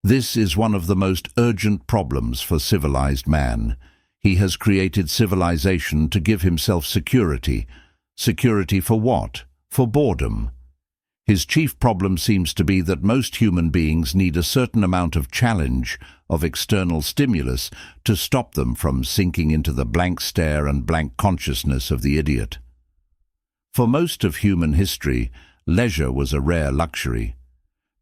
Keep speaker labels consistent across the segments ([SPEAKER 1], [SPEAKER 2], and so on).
[SPEAKER 1] This is one of the most urgent problems for civilized man. He has created civilization to give himself security. Security for what? For boredom. His chief problem seems to be that most human beings need a certain amount of challenge, of external stimulus, to stop them from sinking into the blank stare and blank consciousness of the idiot. For most of human history, leisure was a rare luxury.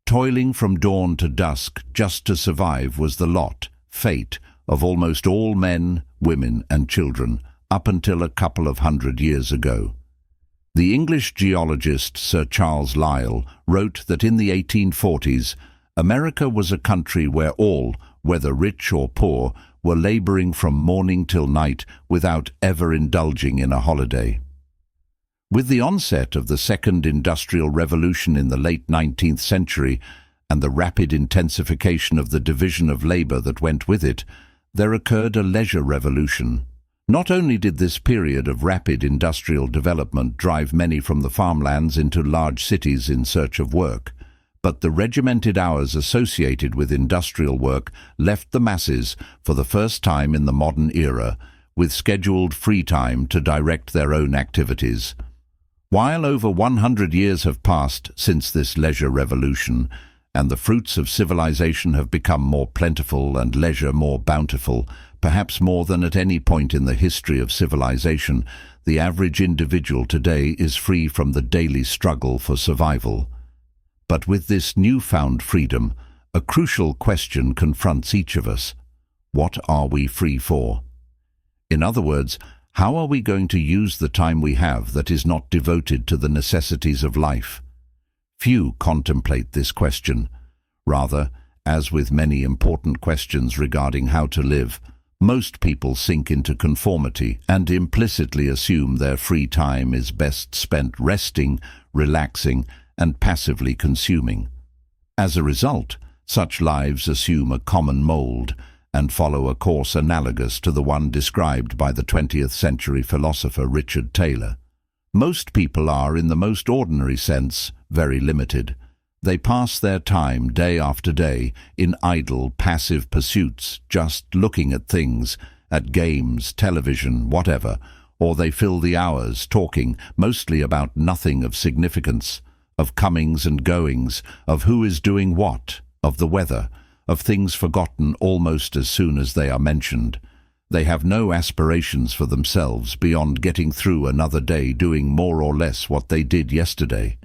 [SPEAKER 1] Toiling from dawn to dusk just to survive was the fate, of almost all men, women and children, up until a couple of 100 years ago. The English geologist Sir Charles Lyell wrote that in the 1840s, America was a country where all, whether rich or poor, were laboring from morning till night without ever indulging in a holiday. With the onset of the Second Industrial Revolution in the late 19th century and the rapid intensification of the division of labor that went with it, there occurred a leisure revolution. Not only did this period of rapid industrial development drive many from the farmlands into large cities in search of work, but the regimented hours associated with industrial work left the masses, for the first time in the modern era, with scheduled free time to direct their own activities. While over 100 years have passed since this leisure revolution, and the fruits of civilization have become more plentiful and leisure more bountiful, perhaps more than at any point in the history of civilization, the average individual today is free from the daily struggle for survival. But with this newfound freedom, a crucial question confronts each of us. What are we free for? In other words, how are we going to use the time we have that is not devoted to the necessities of life? Few contemplate this question. Rather, as with many important questions regarding how to live, most people sink into conformity and implicitly assume their free time is best spent resting, relaxing, and passively consuming. As a result, such lives assume a common mold and follow a course analogous to the one described by the 20th century philosopher Richard Taylor. Most people are, in the most ordinary sense, very limited. They pass their time day after day in idle, passive pursuits, just looking at things, at games, television, whatever, or they fill the hours talking mostly about nothing of significance, of comings and goings, of who is doing what, of the weather, of things forgotten almost as soon as they are mentioned. They have no aspirations for themselves beyond getting through another day doing more or less what they did yesterday.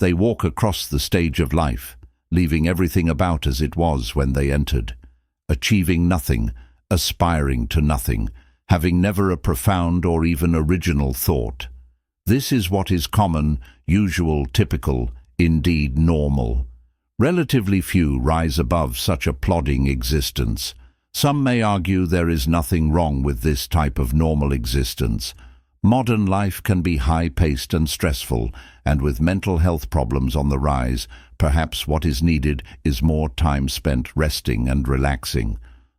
[SPEAKER 1] They walk across the stage of life, leaving everything about as it was when they entered, achieving nothing, aspiring to nothing, having never a profound or even original thought. This is what is common, usual, typical, indeed normal. Relatively few rise above such a plodding existence. Some may argue there is nothing wrong with this type of normal existence. Modern life can be high-paced and stressful, and with mental health problems on the rise, perhaps what is needed is more time spent resting and relaxing.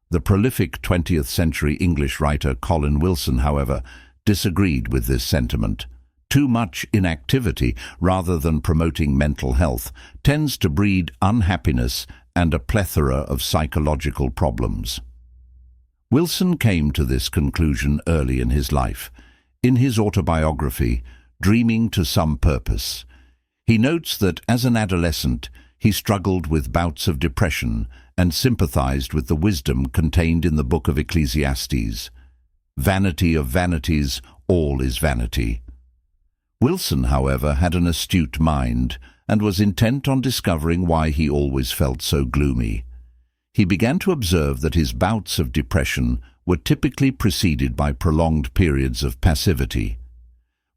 [SPEAKER 1] The prolific 20th century English writer Colin Wilson, however, disagreed with this sentiment. Too much inactivity, rather than promoting mental health, tends to breed unhappiness and a plethora of psychological problems. Wilson came to this conclusion early in his life. In his autobiography, Dreaming to Some Purpose, he notes that as an adolescent, he struggled with bouts of depression and sympathized with the wisdom contained in the book of Ecclesiastes. Vanity of vanities, all is vanity. Wilson, however, had an astute mind and was intent on discovering why he always felt so gloomy. He began to observe that his bouts of depression were typically preceded by prolonged periods of passivity.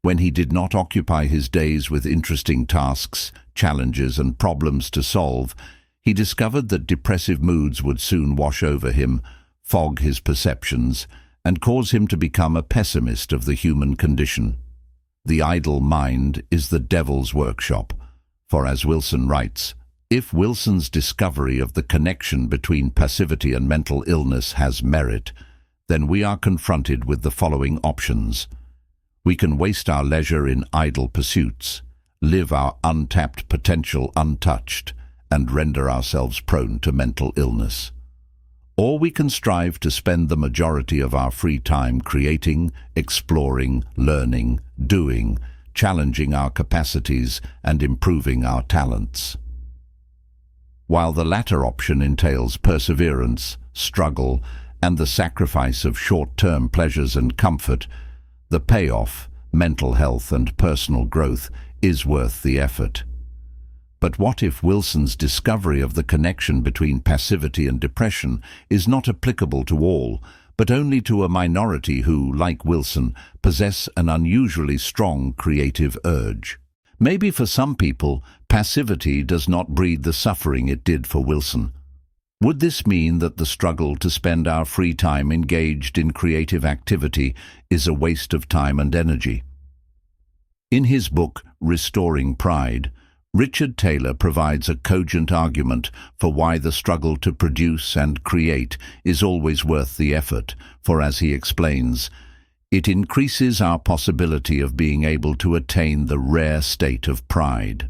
[SPEAKER 1] When he did not occupy his days with interesting tasks, challenges, and problems to solve, he discovered that depressive moods would soon wash over him, fog his perceptions, and cause him to become a pessimist of the human condition. The idle mind is the devil's workshop, for as Wilson writes, if Wilson's discovery of the connection between passivity and mental illness has merit, then we are confronted with the following options. We can waste our leisure in idle pursuits, live our untapped potential untouched, and render ourselves prone to mental illness. Or we can strive to spend the majority of our free time creating, exploring, learning, doing, challenging our capacities and improving our talents. While the latter option entails perseverance, struggle, and the sacrifice of short-term pleasures and comfort, the payoff, mental health and personal growth, is worth the effort. But what if Wilson's discovery of the connection between passivity and depression is not applicable to all, but only to a minority who, like Wilson, possess an unusually strong creative urge? Maybe for some people, passivity does not breed the suffering it did for Wilson. Would this mean that the struggle to spend our free time engaged in creative activity is a waste of time and energy? In his book, Restoring Pride, Richard Taylor provides a cogent argument for why the struggle to produce and create is always worth the effort, for as he explains, it increases our possibility of being able to attain the rare state of pride.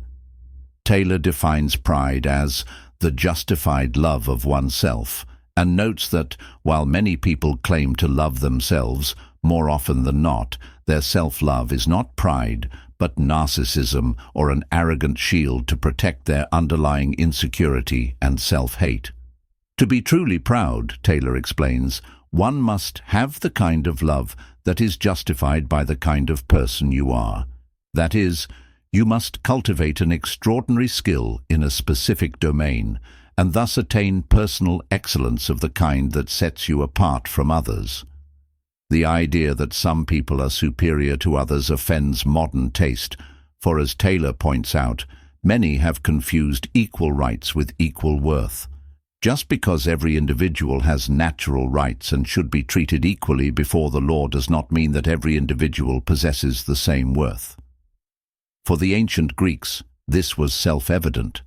[SPEAKER 1] Taylor defines pride as the justified love of oneself, and notes that while many people claim to love themselves, more often than not, their self-love is not pride, but narcissism or an arrogant shield to protect their underlying insecurity and self-hate. To be truly proud, Taylor explains, one must have the kind of love that is justified by the kind of person you are. That is, you must cultivate an extraordinary skill in a specific domain, and thus attain personal excellence of the kind that sets you apart from others. The idea that some people are superior to others offends modern taste, for as Taylor points out, many have confused equal rights with equal worth. Just because every individual has natural rights and should be treated equally before the law does not mean that every individual possesses the same worth. For the ancient Greeks, this was self-evident.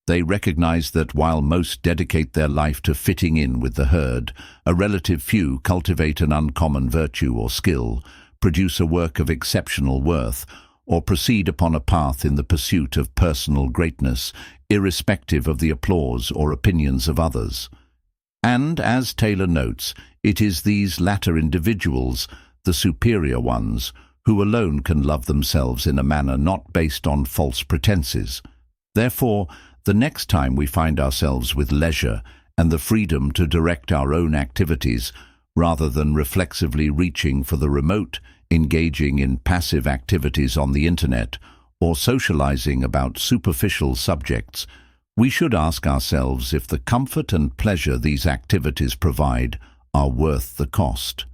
[SPEAKER 1] They recognized that while most dedicate their life to fitting in with the herd, a relative few cultivate an uncommon virtue or skill, produce a work of exceptional worth, or proceed upon a path in the pursuit of personal greatness, irrespective of the applause or opinions of others. And, as Taylor notes, it is these latter individuals, the superior ones, who alone can love themselves in a manner not based on false pretenses. Therefore, the next time we find ourselves with leisure and the freedom to direct our own activities, rather than reflexively reaching for the remote, engaging in passive activities on the internet, or socializing about superficial subjects, we should ask ourselves if the comfort and pleasure these activities provide are worth the cost.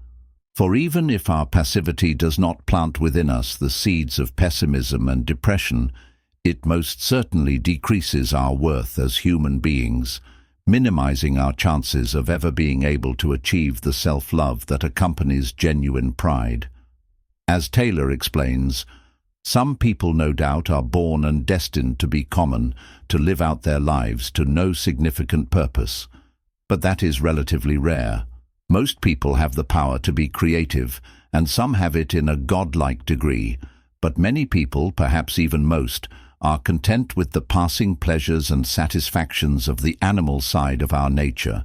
[SPEAKER 1] For even if our passivity does not plant within us the seeds of pessimism and depression, it most certainly decreases our worth as human beings, minimizing our chances of ever being able to achieve the self-love that accompanies genuine pride. As Taylor explains, some people no doubt are born and destined to be common, to live out their lives to no significant purpose. But that is relatively rare. Most people have the power to be creative, and some have it in a godlike degree, but many people, perhaps even most, are content with the passing pleasures and satisfactions of the animal side of our nature.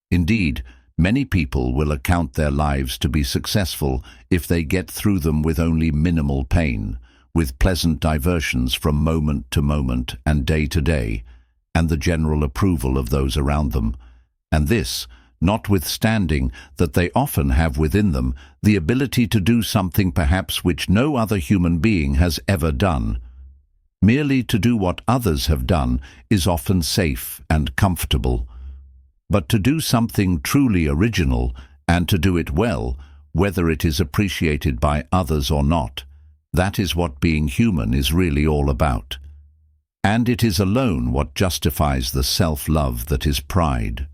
[SPEAKER 1] Indeed, many people will account their lives to be successful if they get through them with only minimal pain, with pleasant diversions from moment to moment and day to day, and the general approval of those around them. And this, notwithstanding that they often have within them the ability to do something perhaps which no other human being has ever done. Merely to do what others have done is often safe and comfortable. But to do something truly original, and to do it well, whether it is appreciated by others or not, that is what being human is really all about. And it is alone what justifies the self-love that is pride.